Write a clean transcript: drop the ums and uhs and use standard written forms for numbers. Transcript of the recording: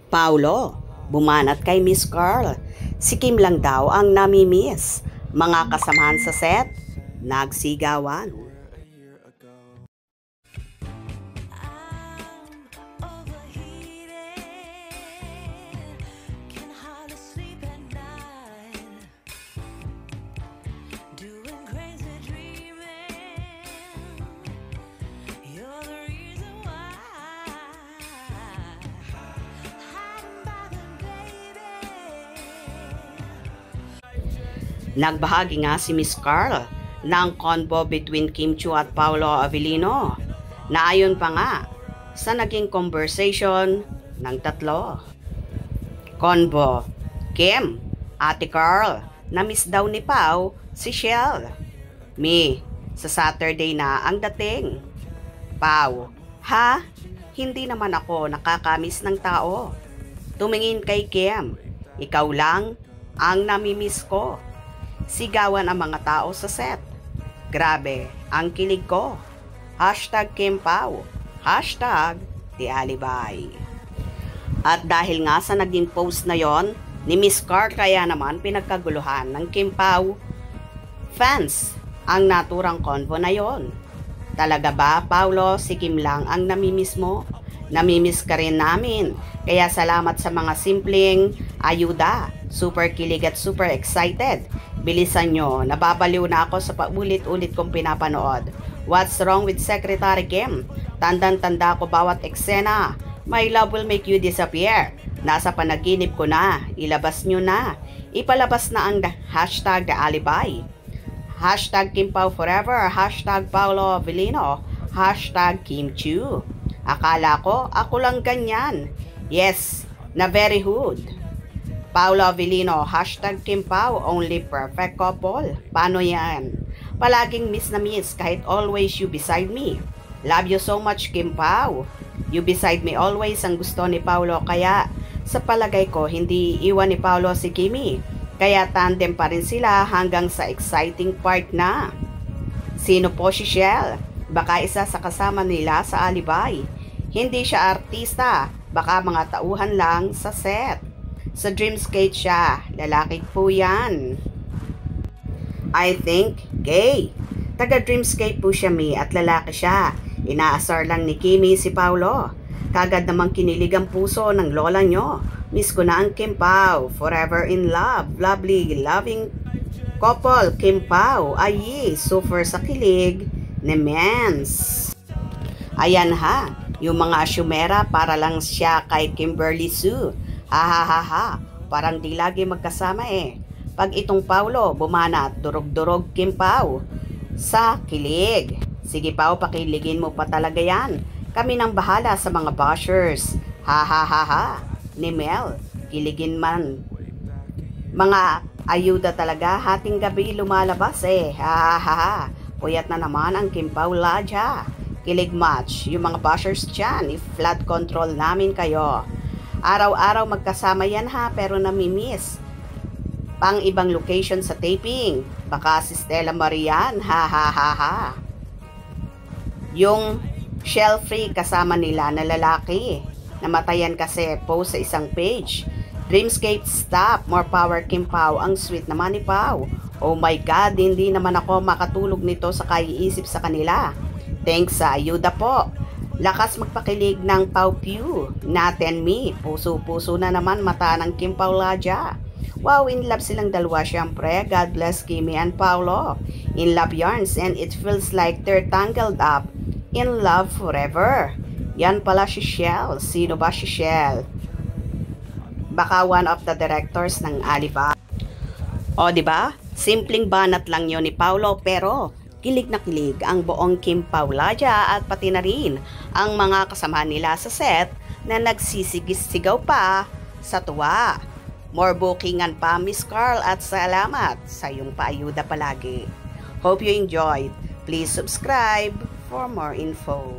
Paulo, bumanat kay Miss Carl. Si Kim lang daw ang namimiss. Mga kasamahan sa set, nagsigawan. Nagbahagi nga si Miss Carl ng convo between Kim Chiu at Paolo Avellino na ayon pa nga sa naging conversation ng tatlo. Convo: Kim, Ate Carl, na-miss daw ni Pao si Shell. Me, sa Saturday na ang dating. Pao: ha? Hindi naman ako nakakamiss ng tao. Tumingin kay Kim, ikaw lang ang namimiss ko. Sigawan ang mga tao sa set. Grabe, ang kilig ko. Hashtag Kim Pao. Hashtag The Alibay. At dahil nga sa naging post na yon ni Miss Carl, kaya naman pinagkaguluhan ng Kim Pao fans ang naturang convo na yon. Talaga ba, Paulo, si Kim lang ang namimiss mo? Namimiss ka rin namin. Kaya salamat sa mga simpleng ayuda. Super kilig at super excited. Bilisan nyo, nababaliw na ako sa paulit-ulit kong pinapanood. What's wrong with Secretary Kim? Tandang-tanda ko bawat eksena. My love will make you disappear. Nasa panaginip ko na. Ilabas nyo na. Ipalabas na ang hashtag The Alibay. Hashtag Kim Pao Forever. Hashtag Paolo Avellino. Hashtag Kim Chiu. Akala ko, ako lang ganyan. Yes, na very hood. Paolo Avellino, hashtag Kim Pao, only perfect couple. Paano yan? Palaging miss na miss kahit always you beside me. Love you so much, Kim Pao. You beside me always ang gusto ni Paulo, kaya sa palagay ko hindi iwan ni Paulo si Kimi. Kaya tandem pa rin sila hanggang sa exciting part na. Sino po si Shell? Baka isa sa kasama nila sa Alibay. Hindi siya artista, baka mga tauhan lang sa set. Sa Dreamscape siya, lalaki po yan. I think, gay. Taga Dreamscape po siya, Mi, at lalaki siya. Inaasar lang ni Kimi si Paulo. Kagad namang kinilig ang puso ng lola nyo. Miss ko na ang Kim Pao, forever in love, lovely, loving couple, Kim Pao. Ay, super sa kilig ni Mens. Ayan ha, yung mga asyumera para lang siya kay Kimberly Sue. Ha ha ha ha, parang di lagi magkasama eh. Pag itong Paulo bumanat, durog-durog Kim Pao sa kilig. Sige Pao, pakiligin mo pa talaga yan. Kami nang bahala sa mga bashers. Ha ha ha ha, ni Mel, kiligin man. Mga ayuda talaga, hating gabi lumalabas eh. Ha ha ha ha, puyat na naman ang Kim Pao Ladja. Kilig match, yung mga bashers dyan, i-flood control namin kayo. Araw-araw magkasama yan ha, pero namimiss. Pang ibang location sa taping. Baka si Stella Marian, ha ha ha ha. Yung Shell Free kasama nila na lalaki. Namatayan kasi post sa isang page. Dreamscape stop, more power Kim Pao. Ang sweet naman ni Pao. Oh my God, hindi naman ako makatulog nito sa kaiisip sa kanila. Thanks sa ayuda po. Lakas magpakilig ng Pao Pew. Natin me. Puso-puso na naman mata ng Kim Pao Ladja. Wow, in love silang dalawa syempre. God bless Kimi and Paulo. In love yarns and it feels like they're tangled up. In love forever. Yan pala si Shell. Sino ba si Shell? Baka one of the directors ng Alibay. O diba? Simpleng banat lang yon ni Paulo pero kilig na kilig ang buong Kim Pao Ladja at pati na rin ang mga kasama nila sa set na nagsisigis-sigaw pa sa tuwa. More bookingan pa, Miss Carl, at salamat sa iyong paayuda palagi. Hope you enjoyed. Please subscribe for more info.